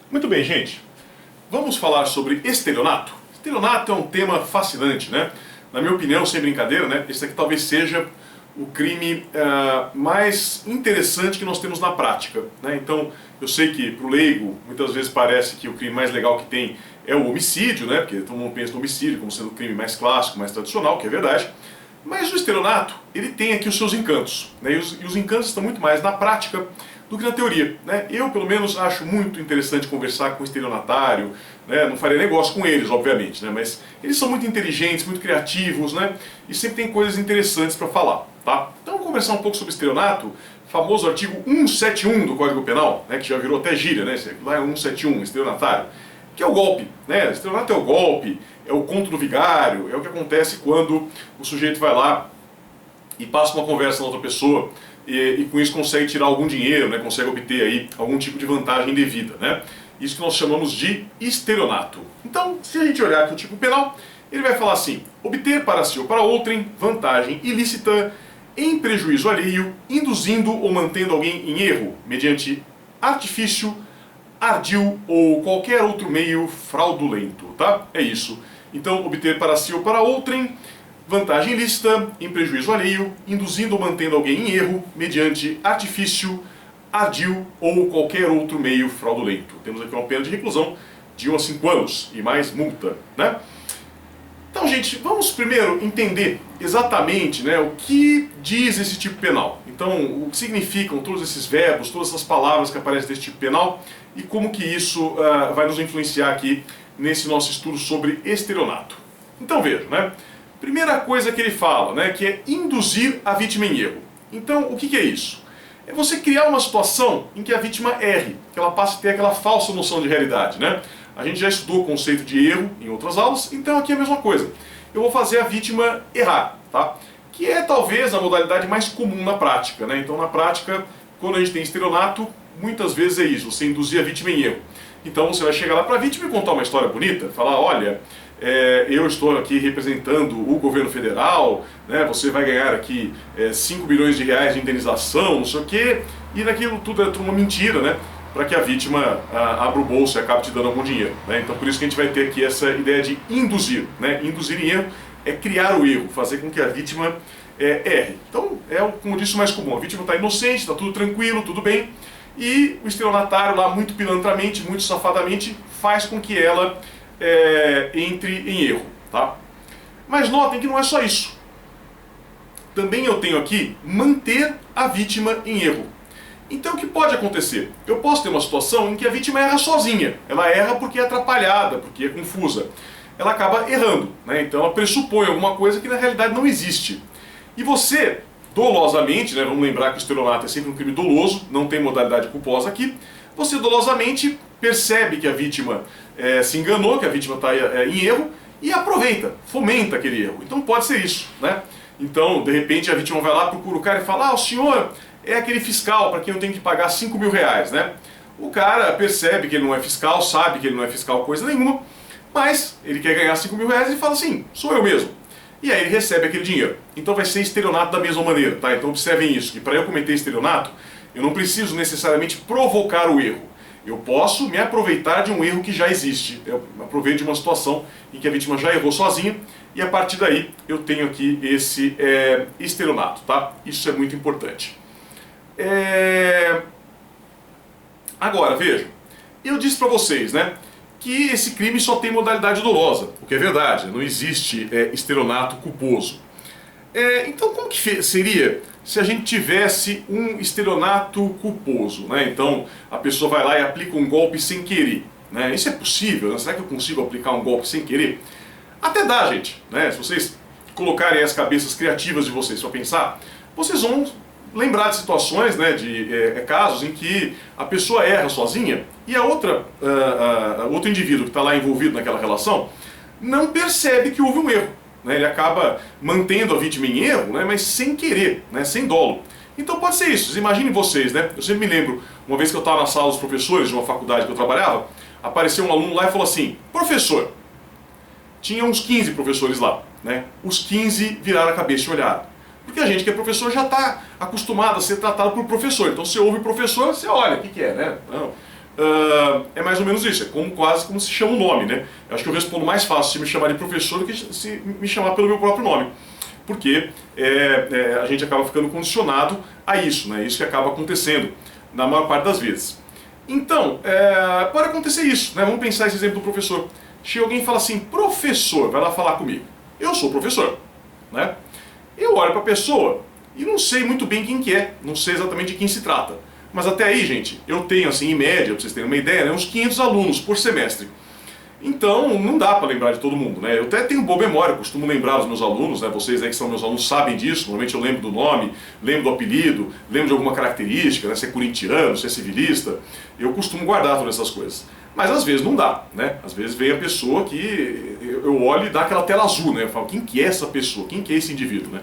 Muito bem, gente. Vamos falar sobre estelionato. Estelionato é um tema fascinante, né? Na minha opinião, sem brincadeira, né? Esse aqui talvez seja o crime mais interessante que nós temos na prática, né? Então, eu sei que para o leigo, muitas vezes parece que o crime mais legal que tem é o homicídio, né? Porque todo mundo pensa no homicídio como sendo o crime mais clássico, mais tradicional, que é verdade. Mas o estelionato, ele tem aqui os seus encantos, né? E os encantos estão muito mais na prática do que na teoria, né? Eu, pelo menos, acho muito interessante conversar com o estelionatário, né? Não faria negócio com eles, obviamente, né? Mas eles são muito inteligentes, muito criativos, né? E sempre tem coisas interessantes para falar, tá? Então vamos conversar um pouco sobre estelionato, famoso artigo 171 do Código Penal, né? Que já virou até gíria, né? Lá é 171, estelionatário, que é o golpe, né? Estelionato é o golpe, é o conto do vigário, é o que acontece quando o sujeito vai lá e passa uma conversa na outra pessoa e com isso consegue tirar algum dinheiro, né? Consegue obter aí algum tipo de vantagem indevida, né? Isso que nós chamamos de estelionato. Então, se a gente olhar aqui o tipo penal, ele vai falar assim: obter para si ou para outrem vantagem ilícita em prejuízo alheio, induzindo ou mantendo alguém em erro, mediante artifício, ardil ou qualquer outro meio fraudulento, tá? É isso. Então, obter para si ou para outrem vantagem ilícita em prejuízo alheio, induzindo ou mantendo alguém em erro, mediante artifício, ardil ou qualquer outro meio fraudulento. Temos aqui uma pena de reclusão de 1 a 5 anos e mais multa, né? Então, gente, vamos primeiro entender exatamente, né, o que diz esse tipo penal. Então, o que significam todos esses verbos, todas essas palavras que aparecem nesse tipo penal e como que isso vai nos influenciar aqui nesse nosso estudo sobre estelionato. Então, veja, né? Primeira coisa que ele fala, né, que é induzir a vítima em erro. Então, o que é isso? É você criar uma situação em que a vítima erre, que ela passe a ter aquela falsa noção de realidade, né? A gente já estudou o conceito de erro em outras aulas, então aqui é a mesma coisa. Eu vou fazer a vítima errar, tá? Que é talvez a modalidade mais comum na prática, né? Então, na prática, quando a gente tem estelionato, muitas vezes é isso, você induzir a vítima em erro. Então, você vai chegar lá para a vítima e contar uma história bonita, falar, olha, eu estou aqui representando o governo federal, né, você vai ganhar aqui 5 bilhões de reais de indenização, não sei o quê, e naquilo tudo é uma mentira, né, para que a vítima abra o bolso e acabe te dando algum dinheiro, né. Então por isso que a gente vai ter aqui essa ideia de induzir, né. Induzir em erro é criar o erro, fazer com que a vítima erre. Então como eu disse, o mais comum, a vítima está inocente, está tudo tranquilo, tudo bem, e o estelionatário lá muito pilantramente, muito safadamente, faz com que ela entre em erro, tá? Mas notem que não é só isso. Também eu tenho aqui manter a vítima em erro. Então o que pode acontecer? Eu posso ter uma situação em que a vítima erra sozinha. Ela erra porque é atrapalhada, porque é confusa. Ela acaba errando, né? Então ela pressupõe alguma coisa que na realidade não existe. E você, dolosamente, né, vamos lembrar que o estelionato é sempre um crime doloso, não tem modalidade culposa aqui, você dolosamente percebe que a vítima se enganou, que a vítima está em erro e aproveita, fomenta aquele erro. Então pode ser isso, né? Então, de repente, a vítima vai lá, procura o cara e fala: o senhor é aquele fiscal para quem eu tenho que pagar 5 mil reais, né? O cara percebe que ele não é fiscal, sabe que ele não é fiscal coisa nenhuma, mas ele quer ganhar 5 mil reais e fala assim: sou eu mesmo. E aí ele recebe aquele dinheiro. Então vai ser estelionato da mesma maneira, tá? Então observem isso, que para eu cometer estelionato, eu não preciso necessariamente provocar o erro. Eu posso me aproveitar de um erro que já existe. Eu aproveito de uma situação em que a vítima já errou sozinha e a partir daí eu tenho aqui esse estelionato, tá? Isso é muito importante. Agora, vejam, eu disse para vocês, né, que esse crime só tem modalidade dolosa, o que é verdade, não existe estelionato culposo. Então como que seria se a gente tivesse um estelionato culposo, né? Então a pessoa vai lá e aplica um golpe sem querer, né? Isso é possível, né? Será que eu consigo aplicar um golpe sem querer? Até dá, gente, né? Se vocês colocarem as cabeças criativas de vocês para pensar, vocês vão lembrar de situações, né, de casos em que a pessoa erra sozinha e a outro indivíduo que está lá envolvido naquela relação não percebe que houve um erro. Ele acaba mantendo a vítima em erro, né, mas sem querer, né, sem dolo. Então pode ser isso. Imaginem vocês, né? Eu sempre me lembro, uma vez que eu estava na sala dos professores de uma faculdade que eu trabalhava, apareceu um aluno lá e falou assim: professor, tinha uns 15 professores lá, né? Os 15 viraram a cabeça e olharam. Porque a gente que é professor já está acostumado a ser tratado por professor. Então você ouve o professor, você olha, o que é, né? Não. é mais ou menos isso, é quase como se chama o nome, né? Eu acho que eu respondo mais fácil se me chamar de professor do que se me chamar pelo meu próprio nome. Porque a gente acaba ficando condicionado a isso, né? Isso que acaba acontecendo na maior parte das vezes. Então, pode acontecer isso, né? Vamos pensar esse exemplo do professor. Chega alguém e fala assim, professor, vai lá falar comigo. Eu sou professor, né? Eu olho para a pessoa e não sei muito bem quem que é, não sei exatamente de quem se trata. Mas até aí, gente, eu tenho, assim, em média, para vocês terem uma ideia, né, uns 500 alunos por semestre. Então, não dá para lembrar de todo mundo, né? Eu até tenho boa memória, costumo lembrar os meus alunos, né? Vocês aí que são meus alunos sabem disso, normalmente eu lembro do nome, lembro do apelido, lembro de alguma característica, né? Se é corintiano, se é civilista, eu costumo guardar todas essas coisas. Mas às vezes não dá, né? Às vezes vem a pessoa que eu olho e dá aquela tela azul, né? Eu falo, quem que é essa pessoa? Quem que é esse indivíduo, né?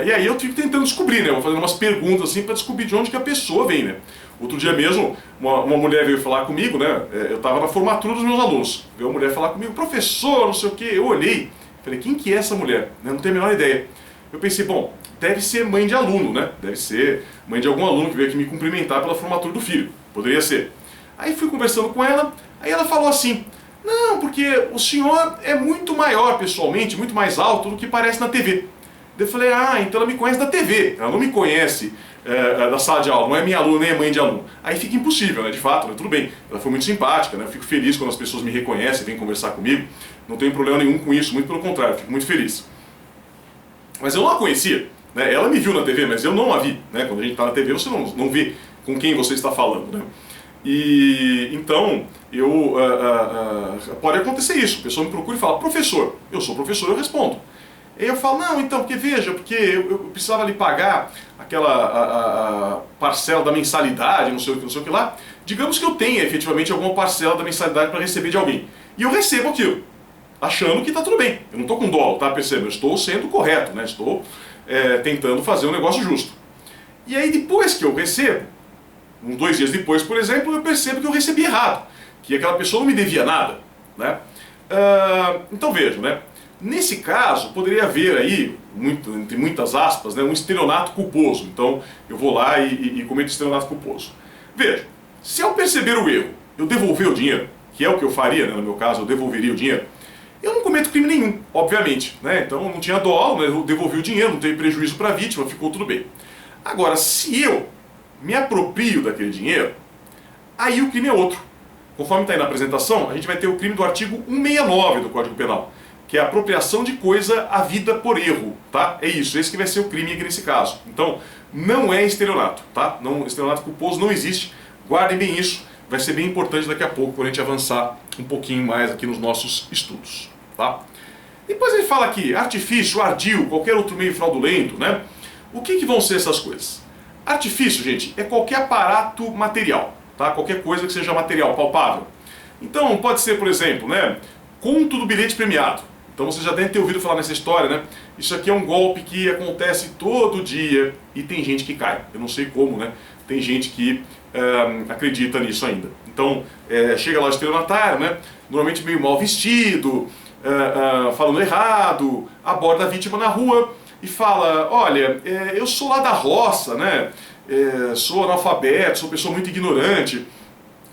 E aí eu fico tentando descobrir, né? Eu vou fazendo umas perguntas assim para descobrir de onde que a pessoa vem, né? Outro dia mesmo, uma mulher veio falar comigo, né? Eu estava na formatura dos meus alunos. Veio uma mulher falar comigo, professor, não sei o quê. Eu olhei, falei, quem que é essa mulher? Não tenho a menor ideia. Eu pensei, bom, deve ser mãe de aluno, né? Deve ser mãe de algum aluno que veio aqui me cumprimentar pela formatura do filho. Poderia ser. Aí fui conversando com ela, aí ela falou assim, não, porque o senhor é muito maior pessoalmente, muito mais alto do que parece na TV. Eu falei, então ela me conhece da TV, ela não me conhece da sala de aula, não é minha aluna nem é mãe de aluno. Aí fica impossível, né, de fato, né, tudo bem, ela foi muito simpática, né, eu fico feliz quando as pessoas me reconhecem, vêm conversar comigo, não tenho problema nenhum com isso, muito pelo contrário, fico muito feliz. Mas eu não a conhecia, né, ela me viu na TV, mas eu não a vi, né, quando a gente está na TV você não vê com quem você está falando, né. E então, pode acontecer isso, a pessoa me procura e fala, professor, eu sou professor, eu respondo. Aí eu falo, não, então, porque veja, porque eu precisava lhe pagar aquela a parcela da mensalidade, não sei o que lá. Digamos que eu tenha efetivamente alguma parcela da mensalidade para receber de alguém. E eu recebo aquilo, achando que está tudo bem. Eu não estou com dolo, tá? Perceba, eu estou sendo correto, né? Estou tentando fazer um negócio justo. E aí depois que eu recebo, uns 2 dias depois, por exemplo, eu percebo que eu recebi errado. Que aquela pessoa não me devia nada, né? Então veja, né? Nesse caso, poderia haver aí, entre muitas aspas, né, um estelionato culposo. Então, eu vou lá e cometo estelionato culposo. Veja, se ao perceber o erro, eu devolver o dinheiro, que é o que eu faria, né, no meu caso, eu devolveria o dinheiro, eu não cometo crime nenhum, obviamente. Né? Então, não tinha dolo, né, eu devolvi o dinheiro, não teve prejuízo para a vítima, ficou tudo bem. Agora, se eu me aproprio daquele dinheiro, aí o crime é outro. Conforme está aí na apresentação, a gente vai ter o crime do artigo 169 do Código Penal, que é a apropriação de coisa havida por erro, tá? É isso, esse que vai ser o crime aqui nesse caso. Então, não é estelionato, tá? Não, estelionato culposo não existe, guardem bem isso, vai ser bem importante daqui a pouco, quando a gente avançar um pouquinho mais aqui nos nossos estudos, tá? Depois ele fala aqui, artifício, ardil, qualquer outro meio fraudulento, né? O que vão ser essas coisas? Artifício, gente, é qualquer aparato material, tá? Qualquer coisa que seja material, palpável. Então, pode ser, por exemplo, né? Conto do bilhete premiado. Então você já deve ter ouvido falar nessa história, né? Isso aqui é um golpe que acontece todo dia e tem gente que cai. Eu não sei como, né? Tem gente que acredita nisso ainda. Então, chega lá o estelionatário, né? Normalmente meio mal vestido, falando errado, aborda a vítima na rua e fala, olha, eu sou lá da roça, né? Sou analfabeto, sou pessoa muito ignorante.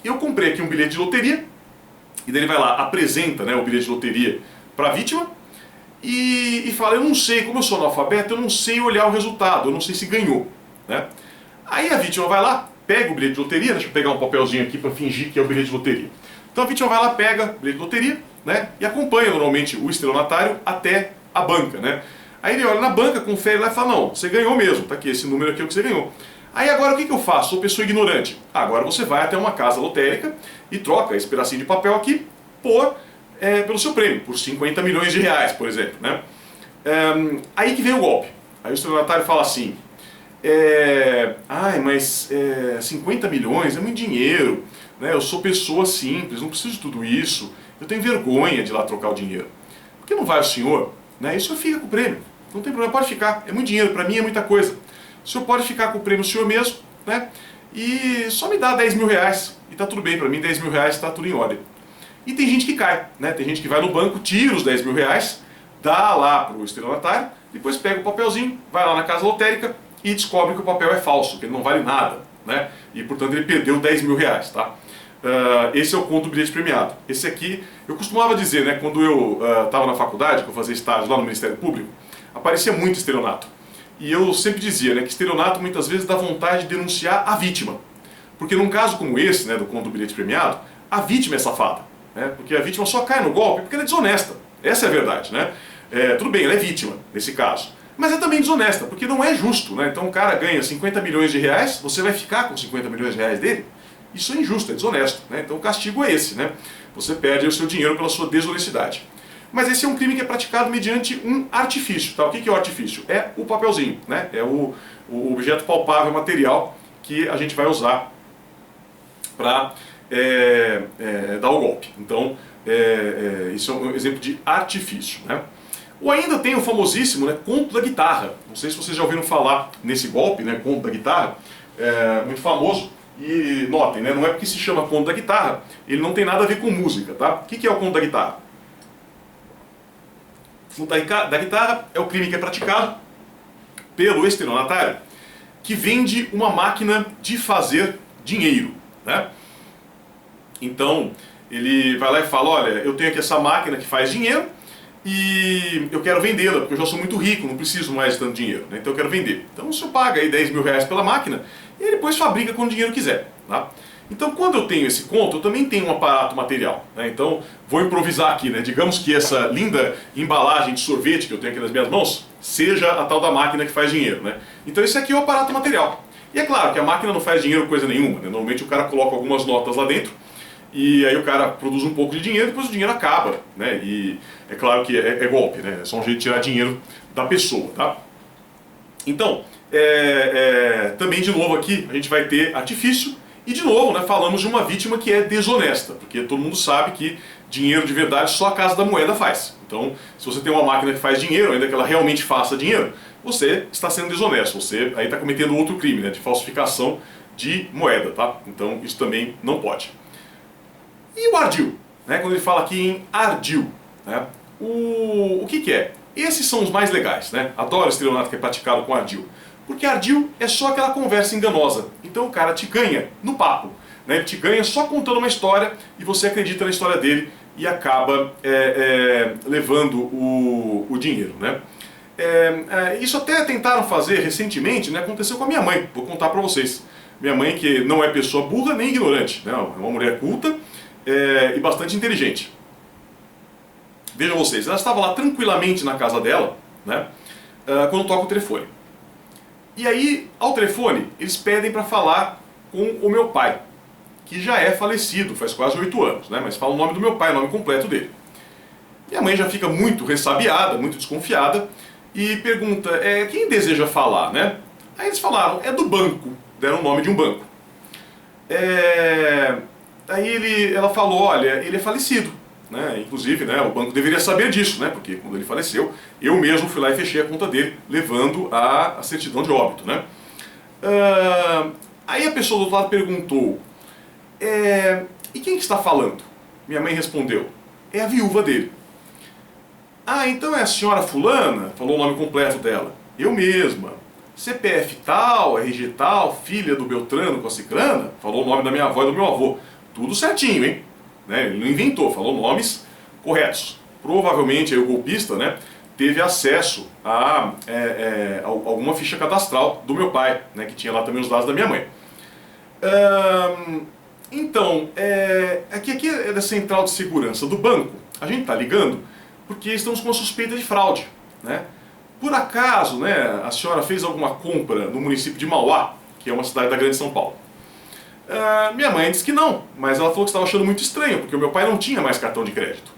Eu comprei aqui um bilhete de loteria, e daí ele vai lá, apresenta, né, o bilhete de loteria para a vítima e fala, eu não sei, como eu sou analfabeto, eu não sei olhar o resultado, eu não sei se ganhou, né? Aí a vítima vai lá, pega o bilhete de loteria, deixa eu pegar um papelzinho aqui para fingir que é o bilhete de loteria. Então a vítima vai lá, pega o bilhete de loteria, né, e acompanha normalmente o estelionatário até a banca, né? Aí ele olha na banca, confere lá e fala, não, você ganhou mesmo, tá aqui, esse número aqui é o que você ganhou. Aí agora o que eu faço? Sou pessoa ignorante. Agora você vai até uma casa lotérica e troca esse pedacinho de papel aqui pelo seu prêmio, por 50 milhões de reais, por exemplo, né? Aí que vem o golpe. Aí o estelionatário fala assim, mas 50 milhões é muito dinheiro, né? Eu sou pessoa simples, não preciso de tudo isso, eu tenho vergonha de ir lá trocar o dinheiro. Por que não vai o senhor? Né? E o senhor fica com o prêmio, não tem problema, pode ficar, é muito dinheiro, para mim é muita coisa. O senhor pode ficar com o prêmio o senhor mesmo, né? E só me dá 10 mil reais, e tá tudo bem, para mim 10 mil reais está tudo em ordem. E tem gente que cai, né? Tem gente que vai no banco, tira os 10 mil reais, dá lá pro estelionatário, depois pega o papelzinho, vai lá na casa lotérica e descobre que o papel é falso, que ele não vale nada, né? E portanto ele perdeu 10 mil reais, tá? esse é o conto do bilhete premiado. Esse aqui, eu costumava dizer, né, quando eu estava na faculdade, que eu fazia estágio lá no Ministério Público, aparecia muito estelionato. E eu sempre dizia, né, que estelionato muitas vezes dá vontade de denunciar a vítima. Porque num caso como esse, né, do conto do bilhete premiado, a vítima é safada. Né, porque a vítima só cai no golpe porque ela é desonesta. Essa é a verdade, né? Tudo bem, ela é vítima, nesse caso. Mas é também desonesta, porque não é justo, né? Então o cara ganha 50 milhões de reais, você vai ficar com 50 milhões de reais dele? Isso é injusto, é desonesto, né? Então o castigo é esse, né? Você perde o seu dinheiro pela sua desonestidade. Mas esse é um crime que é praticado mediante um artifício, tá? O que é o artifício? É o papelzinho, né? É o objeto palpável, material, que a gente vai usar para dar o golpe. Então, isso é um exemplo de artifício, né? Ou ainda tem o famosíssimo, né, conto da guitarra. Não sei se vocês já ouviram falar nesse golpe, né, conto da guitarra, muito famoso. E notem, né, não é porque se chama conto da guitarra, ele não tem nada a ver com música, tá? O que é o conto da guitarra? O conto da guitarra é o crime que é praticado pelo estelionatário que vende uma máquina de fazer dinheiro, né? Então, ele vai lá e fala, olha, eu tenho aqui essa máquina que faz dinheiro, e eu quero vendê-la, porque eu já sou muito rico, não preciso mais de tanto dinheiro, né? Então eu quero vender. Então o senhor paga aí 10 mil reais pela máquina e depois fabrica quando o dinheiro quiser. Tá? Então quando eu tenho esse conto, eu também tenho um aparato material. Né? Então vou improvisar aqui, né? Digamos que essa linda embalagem de sorvete que eu tenho aqui nas minhas mãos seja a tal da máquina que faz dinheiro. Né? Então esse aqui é o aparato material. E é claro que a máquina não faz dinheiro coisa nenhuma. Né? Normalmente o cara coloca algumas notas lá dentro, e aí o cara produz um pouco de dinheiro e depois o dinheiro acaba, né? E é claro que é golpe, né? É só um jeito de tirar dinheiro da pessoa, tá? Então, também de novo aqui a gente vai ter artifício e de novo, né, falamos de uma vítima que é desonesta, porque todo mundo sabe que dinheiro de verdade só a Casa da Moeda faz. Então, se você tem uma máquina que faz dinheiro, ainda que ela realmente faça dinheiro, você está sendo desonesto, você aí está cometendo outro crime, né, de falsificação de moeda, tá? Então isso também não pode. E o ardil, né? Quando ele fala aqui em ardil, né? O que é? Esses são os mais legais, né? Adoro estelionato que é praticado com ardil. Porque ardil é só aquela conversa enganosa. Então o cara te ganha no papo, né? Ele te ganha só contando uma história e você acredita na história dele e acaba levando o dinheiro, né? Isso até tentaram fazer recentemente, né? Aconteceu com a minha mãe, vou contar para vocês. Minha mãe, que não é pessoa burra nem ignorante, né? É uma mulher culta, e bastante inteligente. Vejam vocês, ela estava lá tranquilamente na casa dela, né, quando toca o telefone. E aí, ao telefone, eles pedem para falar com o meu pai, que já é falecido, faz quase 8 anos, né, mas fala o nome do meu pai, o nome completo dele. Minha mãe já fica muito ressabiada, muito desconfiada, e pergunta, quem deseja falar, né? Aí eles falaram, é do banco, deram o nome de um banco. Aí ela falou, olha, ele é falecido, né? Inclusive, né, o banco deveria saber disso, né? Porque quando ele faleceu, eu mesmo fui lá e fechei a conta dele, levando a certidão de óbito, né? Aí a pessoa do outro lado perguntou, e quem que está falando? Minha mãe respondeu, é a viúva dele. Ah, então é a senhora fulana? Falou o nome completo dela. Eu mesma. CPF tal, RG tal, filha do Beltrano com a Cicrana? Falou o nome da minha avó e do meu avô. Tudo certinho, hein? Né? Ele não inventou, falou nomes corretos. Provavelmente aí o golpista, né, teve acesso a alguma ficha cadastral do meu pai, né, que tinha lá também os dados da minha mãe. Então, aqui é da central de segurança do banco. A gente está ligando porque estamos com uma suspeita de fraude, né? Por acaso, né, a senhora fez alguma compra no município de Mauá, que é uma cidade da Grande São Paulo? Minha mãe disse que não, mas ela falou que estava achando muito estranho, porque o meu pai não tinha mais cartão de crédito,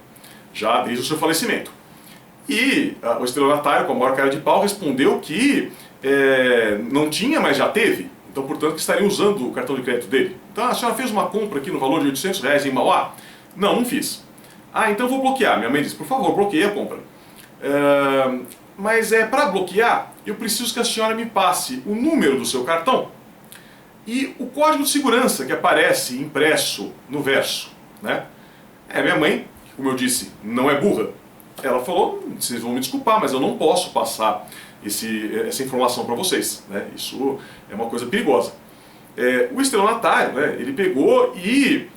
já desde o seu falecimento. E o estelionatário, com a maior cara de pau, respondeu que não tinha, mas já teve. Então, portanto, que estaria usando o cartão de crédito dele. Então, a senhora fez uma compra aqui no valor de R$800 em Mauá? Não, não fiz. Então eu vou bloquear. Minha mãe disse, por favor, bloqueie a compra. Mas para bloquear, eu preciso que a senhora me passe o número do seu cartão e o código de segurança que aparece impresso no verso, né? Minha mãe, como eu disse, não é burra. Ela falou, vocês vão me desculpar, mas eu não posso passar essa informação para vocês, né? Isso é uma coisa perigosa. O estelionatário, né, ele pegou e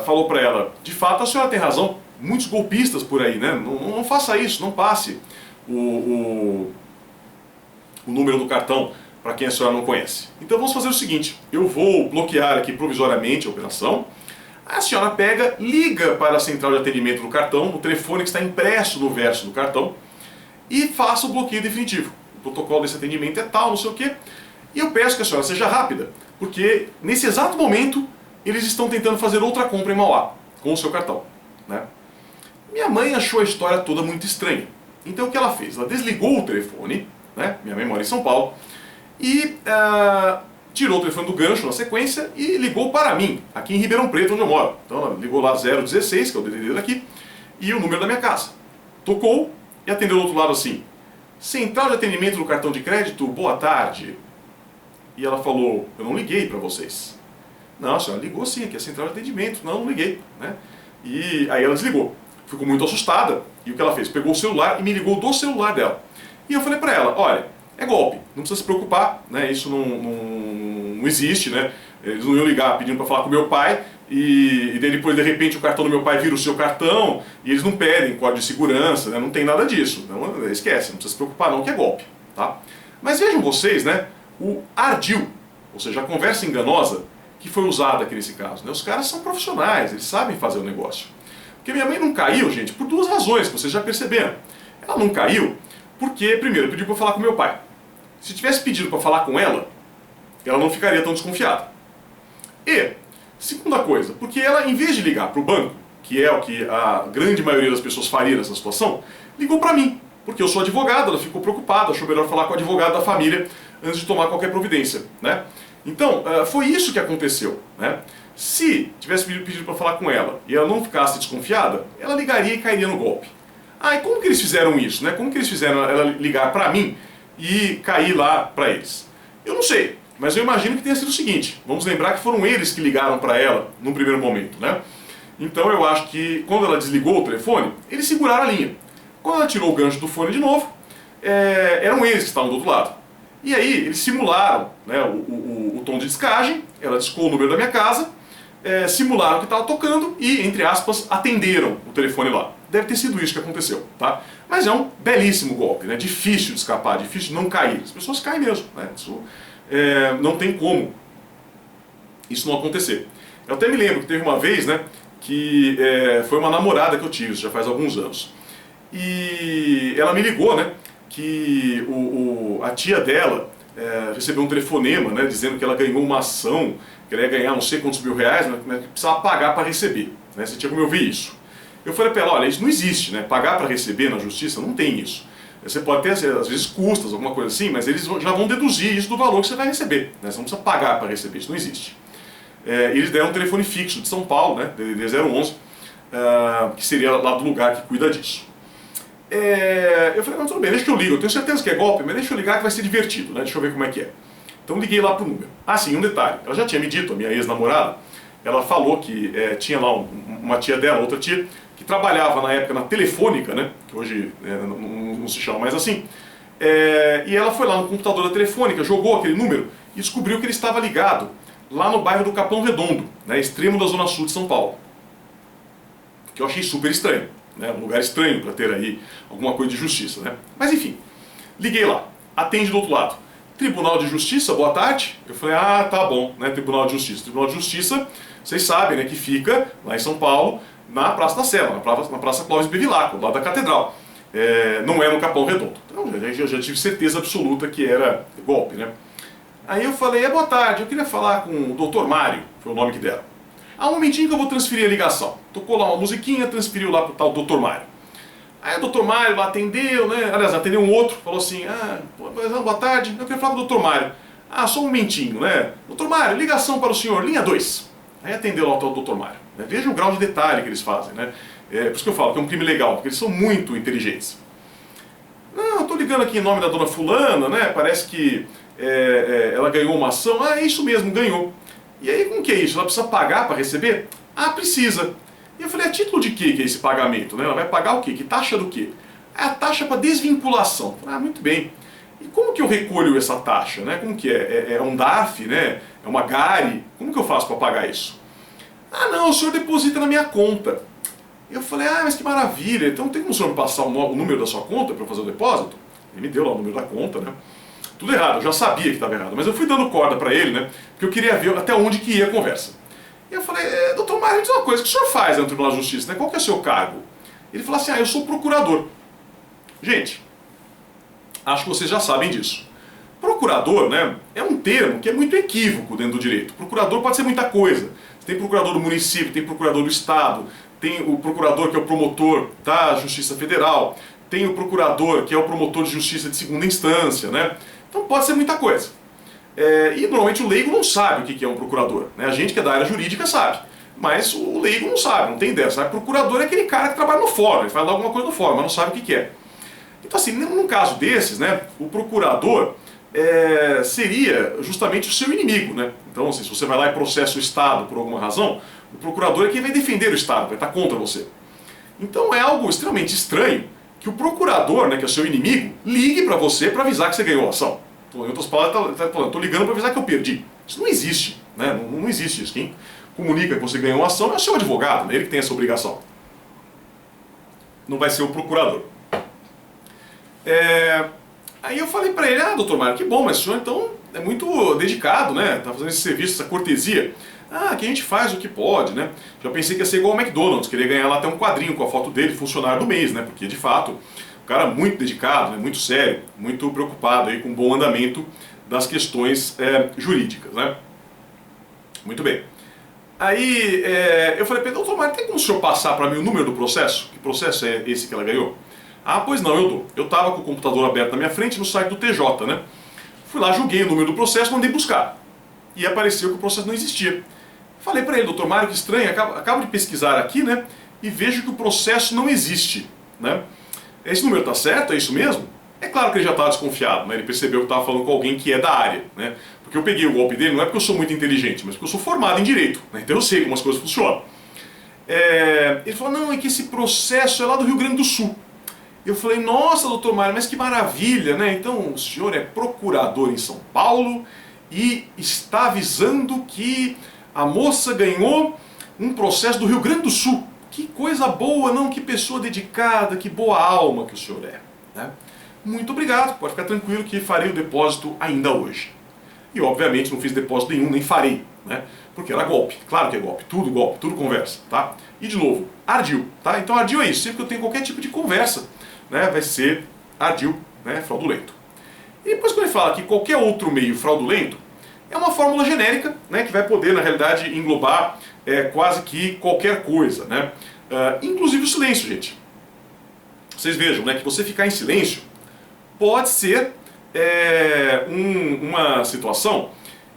falou para ela, de fato a senhora tem razão, muitos golpistas por aí, né? Não faça isso, não passe o número do cartão para quem a senhora não conhece. Então vamos fazer o seguinte, eu vou bloquear aqui provisoriamente a operação, a senhora pega, liga para a central de atendimento do cartão, no telefone que está impresso no verso do cartão, e faça o bloqueio definitivo. O protocolo desse atendimento é tal, não sei o quê, e eu peço que a senhora seja rápida, porque nesse exato momento eles estão tentando fazer outra compra em Mauá, com o seu cartão, né? Minha mãe achou a história toda muito estranha. Então o que ela fez? Ela desligou o telefone, né? Minha mãe mora em São Paulo, e tirou o telefone do gancho na sequência e ligou para mim, aqui em Ribeirão Preto, onde eu moro. Então ela ligou lá 016, que é o DDD daqui, e o número da minha casa. Tocou e atendeu do outro lado assim, central de atendimento do cartão de crédito, boa tarde. E ela falou, eu não liguei para vocês. Não, a senhora ligou sim, aqui é a central de atendimento. Não liguei, né? E aí ela desligou. Ficou muito assustada, e o que ela fez? Pegou o celular e me ligou do celular dela. E eu falei para ela, olha, é golpe, não precisa se preocupar, né? Isso não existe, né? Eles não iam ligar pedindo para falar com meu pai, e daí depois de repente o cartão do meu pai vira o seu cartão, e eles não pedem código de segurança, né? Não tem nada disso, não, esquece, não precisa se preocupar não que é golpe, tá? Mas vejam vocês, né? O ardil, ou seja, a conversa enganosa que foi usada aqui nesse caso, né? Os caras são profissionais, eles sabem fazer o negócio. Porque minha mãe não caiu, gente, por duas razões, que vocês já perceberam. Ela não caiu porque, primeiro, pediu para falar com meu pai. Se tivesse pedido para falar com ela não ficaria tão desconfiada. E, segunda coisa, porque ela, em vez de ligar para o banco, que é o que a grande maioria das pessoas faria nessa situação, ligou para mim. Porque eu sou advogado, ela ficou preocupada, achou melhor falar com o advogado da família antes de tomar qualquer providência, né? Então, foi isso que aconteceu, né? Se tivesse pedido para falar com ela e ela não ficasse desconfiada, ela ligaria e cairia no golpe. Ah, e como que eles fizeram isso, né? Como que eles fizeram ela ligar para mim e cair lá para eles? Eu não sei, mas eu imagino que tenha sido o seguinte, vamos lembrar que foram eles que ligaram para ela no primeiro momento, né? Então eu acho que quando ela desligou o telefone, eles seguraram a linha. Quando ela tirou o gancho do fone de novo, eram eles que estavam do outro lado. E aí eles simularam, né, o tom de descagem, ela discou o número da minha casa, simularam que estava tocando e, entre aspas, atenderam o telefone lá. Deve ter sido isso que aconteceu, tá? Mas é um belíssimo golpe, né? Difícil de escapar, difícil de não cair. As pessoas caem mesmo, né? Isso, não tem como isso não acontecer. Eu até me lembro que teve uma vez, né, que foi uma namorada que eu tive, isso já faz alguns anos. E ela me ligou, né, que a tia dela recebeu um telefonema, né, dizendo que ela ganhou uma ação, que ela ia ganhar não sei quantos mil reais, mas que precisava pagar para receber. Né, você tinha como eu ver isso. Eu falei para ela, olha, isso não existe, né, pagar para receber na justiça não tem isso. Você pode ter, às vezes, custas, alguma coisa assim, mas eles já vão deduzir isso do valor que você vai receber. Né, você não precisa pagar para receber, isso não existe. Eles deram um telefone fixo de São Paulo, né, DDD 011, que seria lá do lugar que cuida disso. Eu falei, não, tudo bem, deixa que eu ligo, eu tenho certeza que é golpe, mas deixa eu ligar que vai ser divertido, né? Deixa eu ver como é que é. Então liguei lá pro número. Ah, sim, um detalhe, ela já tinha me dito, a minha ex-namorada, ela falou que tinha lá uma tia dela, outra tia, que trabalhava na época na Telefônica, né? Que hoje não se chama mais assim. E ela foi lá no computador da Telefônica, jogou aquele número e descobriu que ele estava ligado lá no bairro do Capão Redondo, né? Extremo da Zona Sul de São Paulo. Que eu achei super estranho. Né, um lugar estranho para ter aí alguma coisa de justiça, né? Mas enfim, liguei lá, atende do outro lado. Tribunal de Justiça, boa tarde. Eu falei, ah, tá bom, né? Tribunal de Justiça. Tribunal de Justiça, vocês sabem, né, que fica lá em São Paulo, na Praça da Sé, na Praça Clóvis Bevilacqua, lá da Catedral. Não é no Capão Redondo. Então eu já tive certeza absoluta que era golpe, né? Aí eu falei, boa tarde, eu queria falar com o Dr. Mário, foi o nome que deram. Ah, um momentinho que eu vou transferir a ligação. Tocou lá uma musiquinha, transferiu lá pro tal Dr. Mário. Aí o Dr. Mário lá atendeu, né? Aliás, atendeu um outro, falou assim, boa tarde, eu queria falar com o Dr. Mário. Ah, só um momentinho, né? Dr. Mário, ligação para o senhor, linha 2. Aí atendeu lá o tal Dr. Mário. Né? Veja o grau de detalhe que eles fazem, né? Por isso que eu falo que é um crime legal, porque eles são muito inteligentes. Não, eu tô ligando aqui em nome da dona fulana, né? Parece que ela ganhou uma ação. Ah, é isso mesmo, ganhou. E aí, como que é isso? Ela precisa pagar para receber? Ah, precisa. E eu falei, a título de quê que é esse pagamento? Né? Ela vai pagar o quê? Que taxa do quê? É a taxa para desvinculação. Ah, muito bem. E como que eu recolho essa taxa? Né? Como que é? É um DARF? Né? É uma GARI? Como que eu faço para pagar isso? Ah não, o senhor deposita na minha conta. Eu falei, ah, mas que maravilha, então tem como o senhor me passar o número da sua conta para eu fazer o depósito? Ele me deu lá o número da conta, né? Tudo errado, eu já sabia que estava errado, mas eu fui dando corda para ele, né? Porque eu queria ver até onde que ia a conversa. E eu falei, doutor Mário, me diz uma coisa, o que o senhor faz no Tribunal de Justiça, né? Qual que é o seu cargo? Ele falou assim, ah, eu sou procurador. Gente, acho que vocês já sabem disso. Procurador, né, é um termo que é muito equívoco dentro do direito. Procurador pode ser muita coisa. Tem procurador do município, tem procurador do estado, tem o procurador que é o promotor da Justiça Federal, tem o procurador que é o promotor de justiça de segunda instância, né? Então pode ser muita coisa. E normalmente o leigo não sabe o que é um procurador, né? A gente que é da área jurídica sabe, mas o leigo não sabe, não tem ideia. Sabe? Procurador é aquele cara que trabalha no fórum, ele faz alguma coisa no fórum, mas não sabe o que é. Então assim, num caso desses, né, o procurador seria justamente o seu inimigo, né? Então assim, se você vai lá e processa o Estado por alguma razão, o procurador é quem vai defender o Estado, vai estar contra você. Então é algo extremamente estranho que o procurador, né, que é o seu inimigo, ligue para você para avisar que você ganhou a ação. Então, em outras palavras, está falando, estou ligando para avisar que eu perdi. Isso não existe, né? Não existe isso. Quem comunica que você ganhou a ação é o seu advogado, né? Ele que tem essa obrigação. Não vai ser o procurador. Aí eu falei para ele, ah, doutor Mário, que bom, mas o senhor então é muito dedicado, né? Tá fazendo esse serviço, essa cortesia. Ah, que a gente faz o que pode, né? Já pensei que ia ser igual ao McDonald's, queria ganhar lá até um quadrinho com a foto dele, funcionário do mês, né? Porque de fato, o cara muito dedicado, né? Muito sério, muito preocupado aí com o bom andamento das questões jurídicas, né? Muito bem. Aí eu falei para ele, doutor Mário, tem como o senhor passar para mim o número do processo? Que processo é esse que ela ganhou? Ah, pois não, eu dou. Eu estava com o computador aberto na minha frente no site do TJ, né? Fui lá, julguei o número do processo, mandei buscar. E apareceu que o processo não existia. Falei para ele, doutor Mário, que estranho, acabo de pesquisar aqui, né? E vejo que o processo não existe, né? Esse número está certo? É isso mesmo? É claro que ele já estava desconfiado, né? Ele percebeu que estava falando com alguém que é da área, né? Porque eu peguei o golpe dele, não é porque eu sou muito inteligente, mas porque eu sou formado em direito, né? Então eu sei como as coisas funcionam. Ele falou, não, é que esse processo é lá do Rio Grande do Sul. Eu falei, nossa, doutor Mário, mas que maravilha, né? Então o senhor é procurador em São Paulo e está avisando que a moça ganhou um processo do Rio Grande do Sul. Que coisa boa, não? Que pessoa dedicada, que boa alma que o senhor é, né? Muito obrigado, pode ficar tranquilo que farei o depósito ainda hoje. E obviamente não fiz depósito nenhum, nem farei, né? Porque era golpe, claro que é golpe, tudo conversa, tá? E de novo, ardil, tá? Então ardil é isso, sempre que eu tenho qualquer tipo de conversa, né, vai ser ardil, né, fraudulento. E depois quando ele fala que qualquer outro meio fraudulento, é uma fórmula genérica, né, que vai poder na realidade englobar quase que qualquer coisa, né? Inclusive o silêncio, gente. Vocês vejam, né, que você ficar em silêncio pode ser uma situação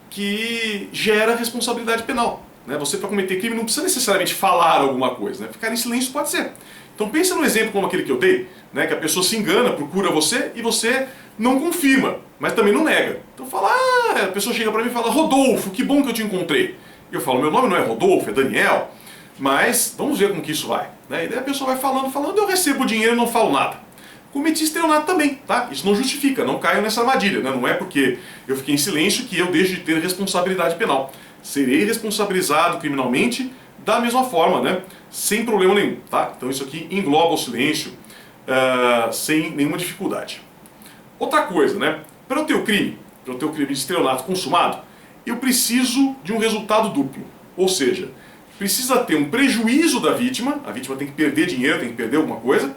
que gera responsabilidade penal, né? Você para cometer crime não precisa necessariamente falar alguma coisa, né? Ficar em silêncio pode ser. Então pensa no exemplo como aquele que eu dei, né, que a pessoa se engana, procura você e você não confirma, mas também não nega. Então fala, a pessoa chega para mim e fala, Rodolfo, que bom que eu te encontrei. Eu falo, meu nome não é Rodolfo, é Daniel, mas vamos ver como que isso vai, né? E daí a pessoa vai falando, eu recebo o dinheiro e não falo nada. Cometi estelionato também, tá? Isso não justifica, não caio nessa armadilha, né? Não é porque eu fiquei em silêncio que eu deixo de ter responsabilidade penal. Serei responsabilizado criminalmente da mesma forma, né? Sem problema nenhum, tá? Então isso aqui engloba o silêncio sem nenhuma dificuldade. Outra coisa, né? Para eu ter o crime de estelionato consumado, eu preciso de um resultado duplo. Ou seja, precisa ter um prejuízo da vítima, a vítima tem que perder dinheiro, tem que perder alguma coisa,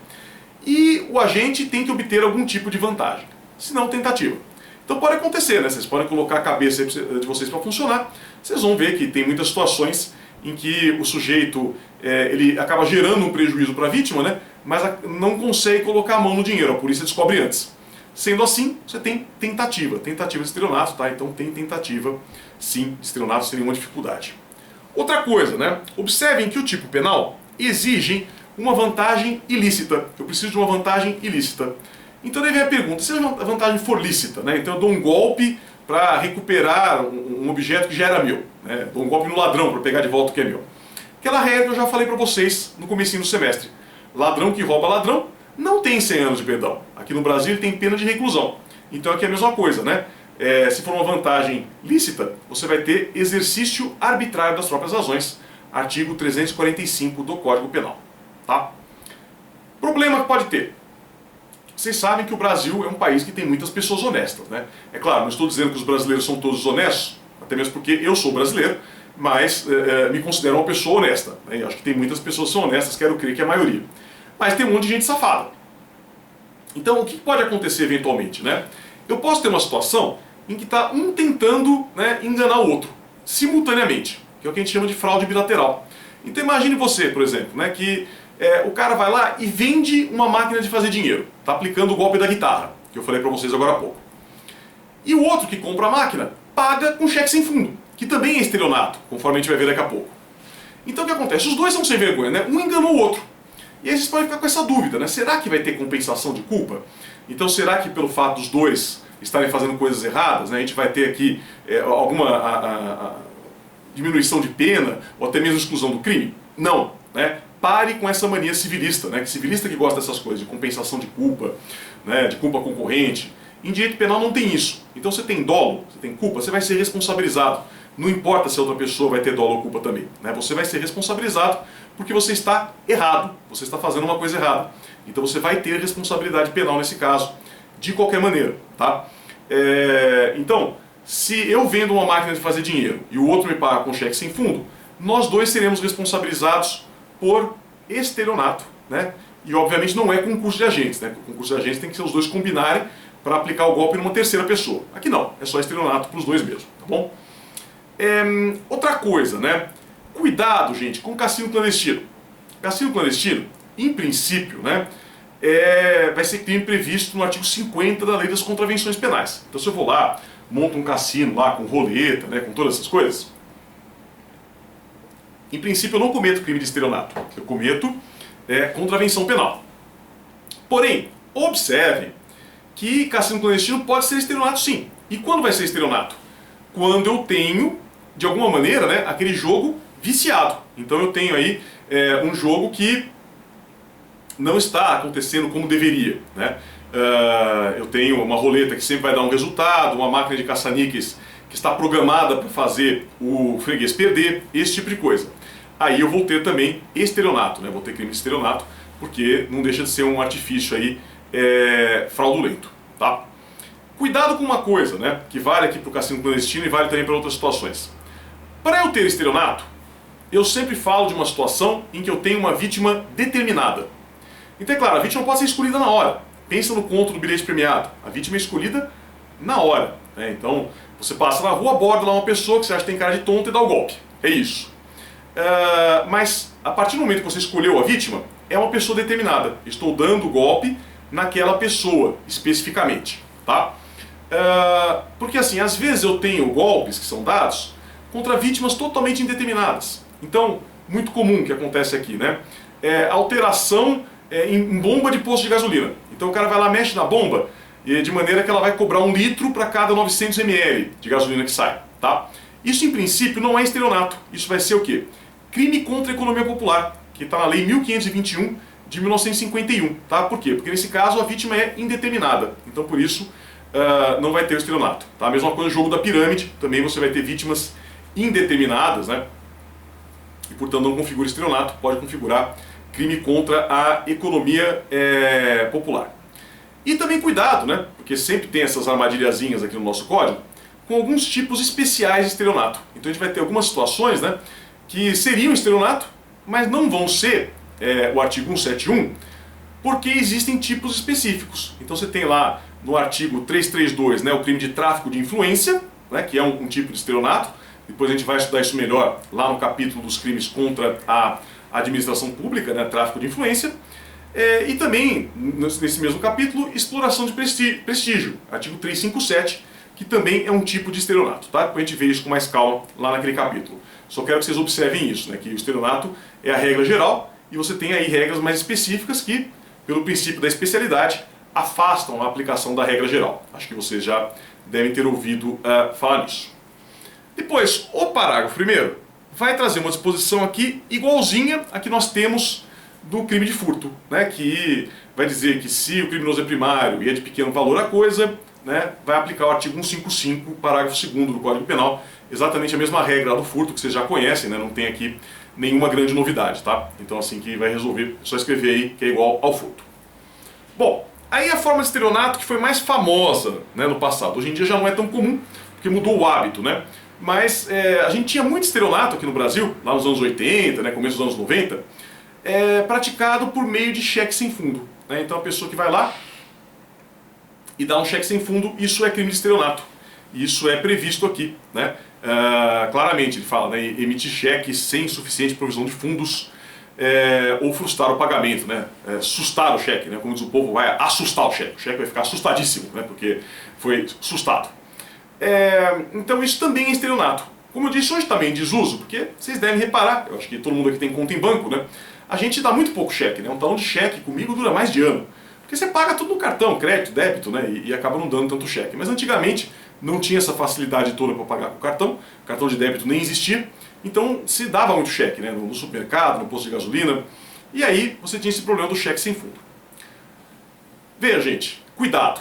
e o agente tem que obter algum tipo de vantagem, senão tentativa. Então pode acontecer, né? Vocês podem colocar a cabeça de vocês para funcionar, vocês vão ver que tem muitas situações em que o sujeito ele acaba gerando um prejuízo para a vítima, né? Mas não consegue colocar a mão no dinheiro, a polícia descobre antes. Sendo assim, você tem tentativa de estelionato, tá? Então tem tentativa, sim, de estelionato sem nenhuma dificuldade. Outra coisa, né? Observem que o tipo penal exige uma vantagem ilícita. Eu preciso de uma vantagem ilícita. Então daí vem a pergunta, se a vantagem for lícita, né? Então eu dou um golpe para recuperar um objeto que já era meu, né? Dou um golpe no ladrão para pegar de volta o que é meu. Aquela regra que eu já falei para vocês no comecinho do semestre. Ladrão que rouba ladrão não tem 100 anos de perdão. Aqui no Brasil ele tem pena de reclusão. Então aqui é a mesma coisa, né? Se for uma vantagem lícita, você vai ter exercício arbitrário das próprias razões. artigo 345 do Código Penal. Tá? Problema que pode ter. Vocês sabem que o Brasil é um país que tem muitas pessoas honestas, né? É claro, não estou dizendo que os brasileiros são todos honestos, até mesmo porque eu sou brasileiro, mas me considero uma pessoa honesta. Né? Acho que tem muitas pessoas que são honestas, quero crer que é a maioria. Mas tem um monte de gente safada. Então, o que pode acontecer eventualmente, né? Eu posso ter uma situação em que está um tentando, né, enganar o outro, simultaneamente, que é o que a gente chama de fraude bilateral. Então imagine você, por exemplo, né, que o cara vai lá e vende uma máquina de fazer dinheiro, está aplicando o golpe da guitarra, que eu falei para vocês agora há pouco. E o outro que compra a máquina paga com cheque sem fundo, que também é estelionato, conforme a gente vai ver daqui a pouco. Então o que acontece? Os dois são sem vergonha, né? Um enganou o outro. E aí vocês podem ficar com essa dúvida, né? Será que vai ter compensação de culpa? Então será que pelo fato dos dois estarem fazendo coisas erradas, né, a gente vai ter aqui alguma diminuição de pena ou até mesmo exclusão do crime? Não, né? Pare com essa mania civilista, né? Que civilista que gosta dessas coisas, de compensação de culpa, né, de culpa concorrente. Em direito penal não tem isso. Então você tem dolo, você tem culpa, você vai ser responsabilizado. Não importa se a outra pessoa vai ter dolo ou culpa também, né? Você vai ser responsabilizado porque você está errado, você está fazendo uma coisa errada. Então você vai ter responsabilidade penal nesse caso, de qualquer maneira, tá? Então, se eu vendo uma máquina de fazer dinheiro e o outro me paga com cheque sem fundo, nós dois seremos responsabilizados por estelionato, né? E obviamente não é concurso de agentes, né? O concurso de agentes tem que ser os dois combinarem para aplicar o golpe numa terceira pessoa. Aqui não, é só estelionato para os dois mesmo, tá bom? Outra coisa, né? Cuidado, gente, com cassino clandestino. Cassino clandestino, em princípio, né, vai ser crime previsto no artigo 50 da Lei das Contravenções Penais. Então se eu vou lá, monto um cassino lá com roleta, né, com todas essas coisas, em princípio eu não cometo crime de estelionato, eu cometo contravenção penal. Porém, observem que cassino clandestino pode ser estelionato sim. E quando vai ser estelionato? Quando eu tenho, de alguma maneira, né, aquele jogo viciado. Então eu tenho aí um jogo que não está acontecendo como deveria, né? Eu tenho uma roleta que sempre vai dar um resultado, uma máquina de caça-níqueis que está programada para fazer o freguês perder, esse tipo de coisa. Aí eu vou ter também estelionato, né? Vou ter crime de estelionato, porque não deixa de ser um artifício aí fraudulento, tá? Cuidado com uma coisa, né? Que vale aqui para o cassino clandestino e vale também para outras situações. Para eu ter estelionato, eu sempre falo de uma situação em que eu tenho uma vítima determinada. Então é claro, a vítima pode ser escolhida na hora. Pensa no conto do bilhete premiado. A vítima é escolhida na hora, né? Então você passa na rua, aborda lá uma pessoa que você acha que tem cara de tonta e dá o golpe. É isso. Mas a partir do momento que você escolheu a vítima, é uma pessoa determinada. Estou dando o golpe naquela pessoa, especificamente, tá? Porque assim, às vezes eu tenho golpes que são dados contra vítimas totalmente indeterminadas. Então, muito comum que acontece aqui, né? Alteração em bomba de posto de gasolina. Então o cara vai lá, mexe na bomba, de maneira que ela vai cobrar 1 litro para cada 900 ml de gasolina que sai, tá? Isso em princípio não é estelionato. Isso vai ser o quê? Crime contra a economia popular, que está na Lei 1521 de 1951, tá? Por quê? Porque nesse caso a vítima é indeterminada. Então por isso não vai ter o estelionato, tá? A mesma coisa no jogo da pirâmide, também você vai ter vítimas indeterminadas, né? E portanto não configura estelionato, pode configurar crime contra a economia popular. E também cuidado, né? Porque sempre tem essas armadilhazinhas aqui no nosso código, com alguns tipos especiais de estelionato. Então a gente vai ter algumas situações, né, que seriam estelionato, mas não vão ser o artigo 171, porque existem tipos específicos. Então você tem lá no artigo 332, né, o crime de tráfico de influência, né, que é um tipo de estelionato. Depois a gente vai estudar isso melhor lá no capítulo dos crimes contra a administração pública, né, tráfico de influência. E também, nesse mesmo capítulo, exploração de prestígio, artigo 357, que também é um tipo de estelionato, tá? Depois a gente vê isso com mais calma lá naquele capítulo. Só quero que vocês observem isso, né, que o estelionato é a regra geral e você tem aí regras mais específicas que, pelo princípio da especialidade, afastam a aplicação da regra geral. Acho que vocês já devem ter ouvido falar nisso. Depois, o parágrafo primeiro vai trazer uma disposição aqui igualzinha a que nós temos do crime de furto, né, que vai dizer que se o criminoso é primário e é de pequeno valor a coisa, né, vai aplicar o artigo 155, parágrafo 2º do Código Penal, exatamente a mesma regra do furto que vocês já conhecem, né, não tem aqui nenhuma grande novidade, tá? Então assim que vai resolver, é só escrever aí que é igual ao furto. Bom, aí a forma de estelionato que foi mais famosa, né, no passado, hoje em dia já não é tão comum, porque mudou o hábito, né? Mas a gente tinha muito estelionato aqui no Brasil, lá nos anos 80, né, começo dos anos 90, praticado por meio de cheque sem fundo, né? Então a pessoa que vai lá e dá um cheque sem fundo, isso é crime de estelionato. Isso é previsto aqui, né? Claramente ele fala, né, emitir cheque sem suficiente provisão de fundos ou frustrar o pagamento, né? Sustar o cheque, né? Como diz o povo, vai assustar o cheque vai ficar assustadíssimo, né? Porque foi sustado. Então isso também é estelionato. Como eu disse, hoje também em desuso, porque vocês devem reparar, eu acho que todo mundo aqui tem conta em banco, né? A gente dá muito pouco cheque, né? Um talão de cheque comigo dura mais de ano. Porque você paga tudo no cartão, crédito, débito, né? E acaba não dando tanto cheque. Mas antigamente não tinha essa facilidade toda para pagar com o cartão de débito nem existia, então se dava muito cheque, né? No supermercado, no posto de gasolina, e aí você tinha esse problema do cheque sem fundo. Veja, gente, cuidado.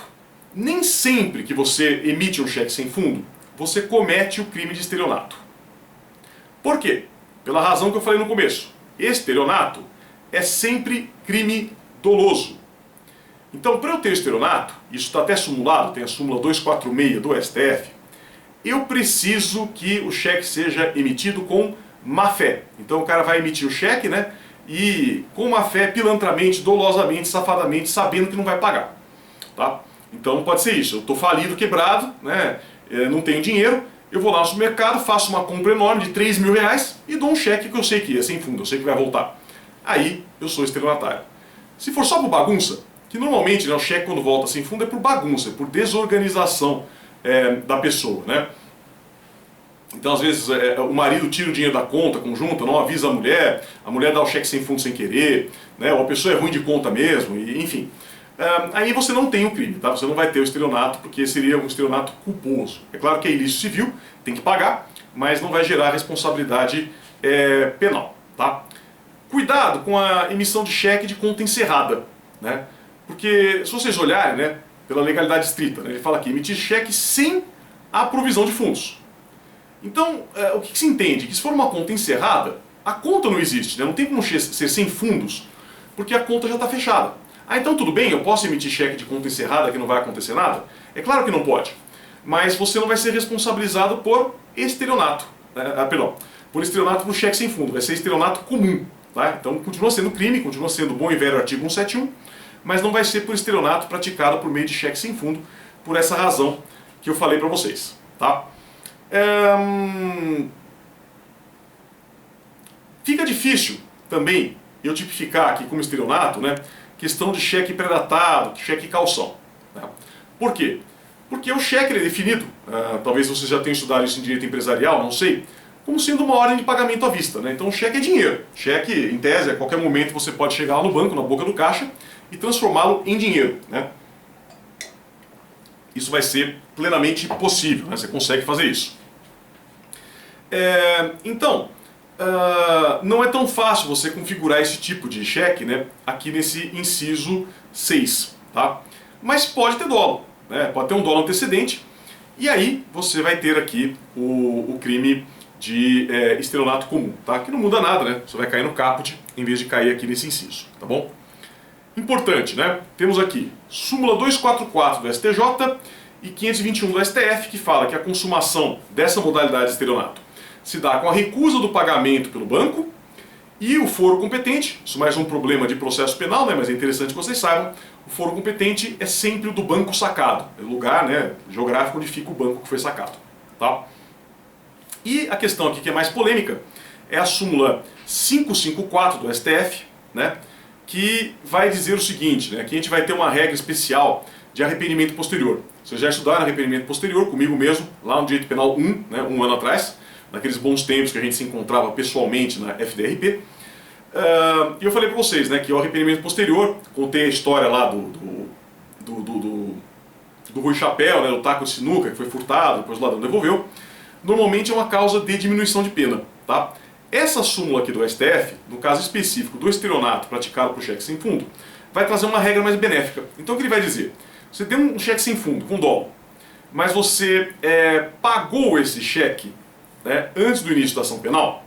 Nem sempre que você emite um cheque sem fundo, você comete o crime de estelionato. Por quê? Pela razão que eu falei no começo. Estelionato é sempre crime doloso. Então, para eu ter estelionato, isso está até simulado, tem a súmula 246 do STF, eu preciso que o cheque seja emitido com má fé. Então o cara vai emitir o cheque, né? E com má fé, pilantramente, dolosamente, safadamente, sabendo que não vai pagar. Tá? Então pode ser isso, eu estou falido, quebrado, né? Não tenho dinheiro, eu vou lá no supermercado, faço uma compra enorme de 3 mil reais e dou um cheque que eu sei que é sem fundo, eu sei que vai voltar. Aí eu sou estelionatário. Se for só por bagunça, que normalmente, né, o cheque quando volta sem fundo é por bagunça, é por desorganização da pessoa, né? Então às vezes o marido tira o dinheiro da conta conjunta, não avisa a mulher dá o cheque sem fundo sem querer, né? Ou a pessoa é ruim de conta mesmo, e, enfim. Aí você não tem o crime, tá? Você não vai ter o estelionato, porque seria um estelionato culposo. É claro que é ilícito civil, tem que pagar, mas não vai gerar responsabilidade penal, tá? Cuidado com a emissão de cheque de conta encerrada, né? Porque se vocês olharem, né, pela legalidade estrita, né, ele fala aqui, emitir cheque sem a provisão de fundos. Então, o que se entende? Que se for uma conta encerrada, a conta não existe, né? Não tem como ser sem fundos, porque a conta já está fechada. Ah, então tudo bem, eu posso emitir cheque de conta encerrada que não vai acontecer nada? É claro que não pode, mas você não vai ser responsabilizado por estelionato, perdão, por estelionato por cheque sem fundo, vai ser estelionato comum, tá? Então continua sendo crime, continua sendo bom e velho artigo 171, mas não vai ser por estelionato praticado por meio de cheque sem fundo, por essa razão que eu falei para vocês, tá? Fica difícil também eu tipificar aqui como estelionato, né, questão de cheque pré-datado, cheque calção. Tá? Por quê? Porque o cheque ele é definido, talvez vocês já tenham estudado isso em direito empresarial, não sei, como sendo uma ordem de pagamento à vista, né? Então o cheque é dinheiro. Cheque, em tese, a qualquer momento você pode chegar lá no banco, na boca do caixa, e transformá-lo em dinheiro, né? Isso vai ser plenamente possível, né? Você consegue fazer isso. Então, não é tão fácil você configurar esse tipo de cheque, né, aqui nesse inciso 6, tá? Mas pode ter dolo, né? Pode ter um dolo antecedente, e aí você vai ter aqui o crime de estelionato comum, tá? Que não muda nada, né? Você vai cair no caput em vez de cair aqui nesse inciso, tá bom? Importante, né? Temos aqui súmula 244 do STJ e 521 do STF, que fala que a consumação dessa modalidade de estelionato se dá com a recusa do pagamento pelo banco e o foro competente, isso mais um problema de processo penal, né? Mas é interessante que vocês saibam, o foro competente é sempre o do banco sacado, é o lugar, né, geográfico onde fica o banco que foi sacado, tá? E a questão aqui que é mais polêmica é a súmula 554 do STF, né, que vai dizer o seguinte, né, que a gente vai ter uma regra especial de arrependimento posterior. Vocês já estudaram arrependimento posterior comigo mesmo, lá no Direito Penal 1, né, um ano atrás, naqueles bons tempos que a gente se encontrava pessoalmente na FDRP. E eu falei para vocês, né, que o arrependimento posterior, contei a história lá do Rui Chapéu, né, do taco de sinuca, que foi furtado, depois o ladrão devolveu. Normalmente é uma causa de diminuição de pena, tá? Essa súmula aqui do STF, no caso específico do estelionato praticado por cheque sem fundo, vai trazer uma regra mais benéfica. Então o que ele vai dizer? Você tem um cheque sem fundo, com dolo, mas você pagou esse cheque, né, antes do início da ação penal,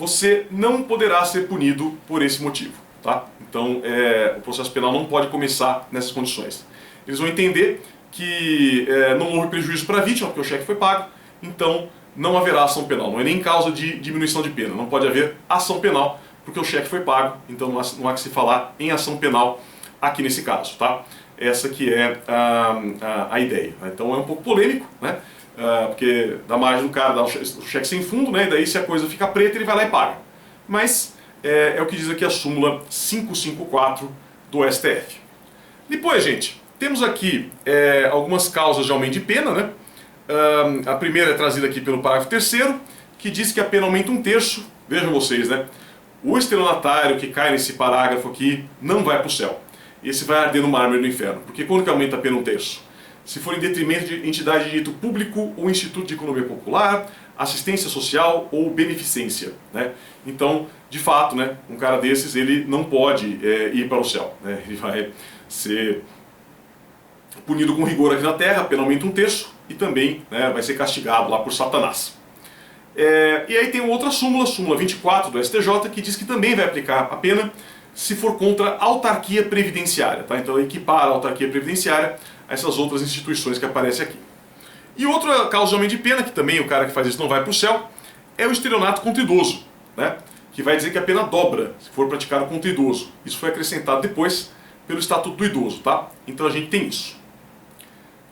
você não poderá ser punido por esse motivo. Tá? Então, o processo penal não pode começar nessas condições. Eles vão entender que não houve prejuízo para a vítima, porque o cheque foi pago, então não haverá ação penal. Não é nem causa de diminuição de pena, não pode haver ação penal, porque o cheque foi pago, então não há que se falar em ação penal aqui nesse caso. Tá? Essa que é a ideia. Então é um pouco polêmico, né? Porque dá margem do cara dar o cheque sem fundo, né? E daí se a coisa fica preta ele vai lá e paga. Mas é o que diz aqui a súmula 554 do STF. Depois, gente, temos aqui algumas causas de aumento de pena, né? A primeira é trazida aqui pelo parágrafo 3º, que diz que a pena aumenta 1/3. Vejam vocês, né? O estelionatário que cai nesse parágrafo aqui não vai para o céu. Esse vai arder no mármore do inferno. Porque quando que aumenta a pena 1/3? Se for em detrimento de entidade de direito público ou instituto de economia popular, assistência social ou beneficência, né? Então, de fato, né, um cara desses ele não pode ir para o céu, né? Ele vai ser punido com rigor aqui na terra, pena aumenta 1/3, e também, né, vai ser castigado lá por Satanás. E aí tem outra súmula, súmula 24 do STJ, que diz que também vai aplicar a pena se for contra a autarquia previdenciária. Tá? Então equipara a autarquia previdenciária a essas outras instituições que aparecem aqui. E outra causa de aumento de pena, que também o cara que faz isso não vai para o céu, é o estelionato contra idoso, né? Que vai dizer que a pena dobra se for praticado contra idoso. Isso foi acrescentado depois pelo Estatuto do Idoso. Tá? Então a gente tem isso.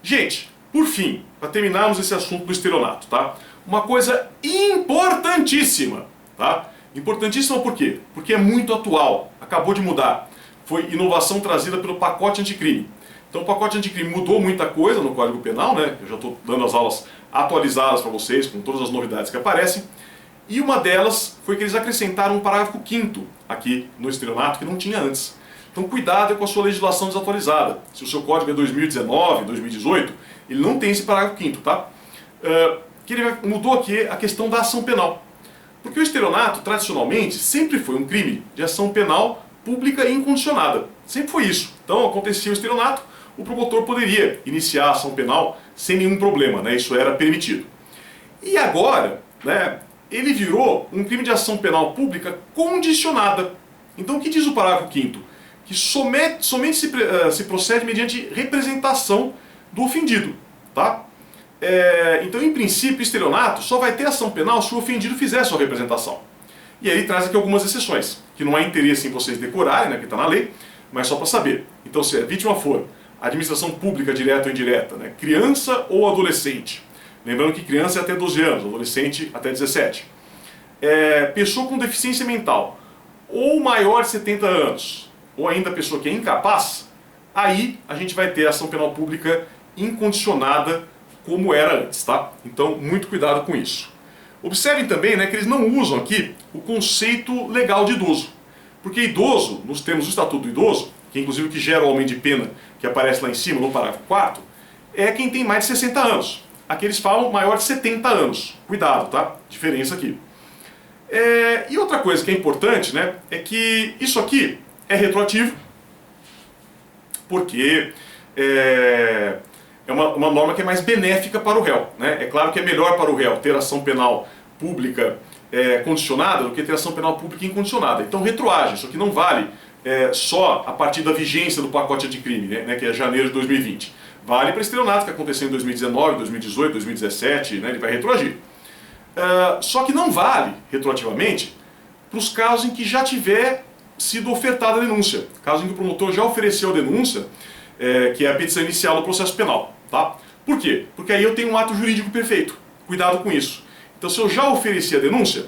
Gente, por fim, para terminarmos esse assunto do estelionato, tá? Uma coisa importantíssima, tá? Importantíssima por quê? Porque é muito atual, acabou de mudar. Foi inovação trazida pelo pacote anticrime. Então o pacote anticrime mudou muita coisa no Código Penal, né? Eu já estou dando as aulas atualizadas para vocês, com todas as novidades que aparecem. E uma delas foi que eles acrescentaram um parágrafo 5º aqui no estelionato que não tinha antes. Então cuidado com a sua legislação desatualizada. Se o seu código é 2019, 2018, ele não tem esse parágrafo 5º, tá? Que ele mudou aqui a questão da ação penal. Porque o estelionato, tradicionalmente, sempre foi um crime de ação penal pública e incondicionada. Sempre foi isso. Então acontecia o estelionato, o promotor poderia iniciar a ação penal sem nenhum problema, né? Isso era permitido. E agora, né, ele virou um crime de ação penal pública condicionada. Então o que diz o parágrafo 5º? Que somente se procede mediante representação do ofendido. Tá? Então, em princípio, estelionato só vai ter ação penal se o ofendido fizer a sua representação. E aí ele traz aqui algumas exceções, que não há interesse em vocês decorarem, né, que está na lei, mas só para saber. Então, se a vítima for administração pública direta ou indireta, né, criança ou adolescente, lembrando que criança é até 12 anos, adolescente até 17, pessoa com deficiência mental, ou maior de 70 anos, ou ainda pessoa que é incapaz, aí a gente vai ter ação penal pública incondicionada como era antes, tá? Então, muito cuidado com isso. Observem também, né, que eles não usam aqui o conceito legal de idoso. Porque idoso, nos termos do Estatuto do Idoso, que inclusive o que gera o aumento de pena, que aparece lá em cima no parágrafo 4º, é quem tem mais de 60 anos. Aqui eles falam maior de 70 anos. Cuidado, tá? Diferença aqui. E outra coisa que é importante, né, é que isso aqui é retroativo, porque é uma norma que é mais benéfica para o réu, né? É claro que é melhor para o réu ter ação penal pública condicionada do que ter ação penal pública incondicionada. Então retroage, isso aqui não vale só a partir da vigência do pacote anticrime, né, que é janeiro de 2020. Vale para estelionato que aconteceu em 2019, 2018, 2017, né, ele vai retroagir. Só que não vale, retroativamente, para os casos em que já tiver sido ofertada a denúncia. Caso em que o promotor já ofereceu a denúncia, que é a petição inicial do processo penal. Tá? Por quê? Porque aí eu tenho um ato jurídico perfeito. Cuidado com isso. Então, se eu já ofereci a denúncia,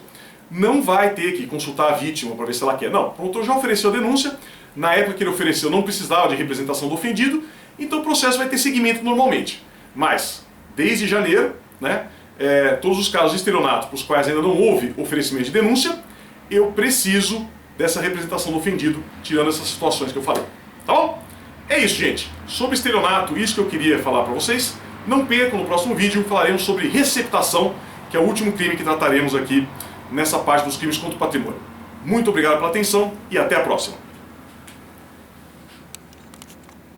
não vai ter que consultar a vítima para ver se ela quer. Não, o promotor já ofereceu a denúncia, na época que ele ofereceu não precisava de representação do ofendido, então o processo vai ter seguimento normalmente. Mas, desde janeiro, né, todos os casos de estelionato para os quais ainda não houve oferecimento de denúncia, eu preciso dessa representação do ofendido, tirando essas situações que eu falei. Tá bom? É isso, gente. Sobre estelionato, isso que eu queria falar para vocês. Não percam, no próximo vídeo falaremos sobre receptação, que é o último crime que trataremos aqui nessa parte dos crimes contra o patrimônio. Muito obrigado pela atenção e até a próxima.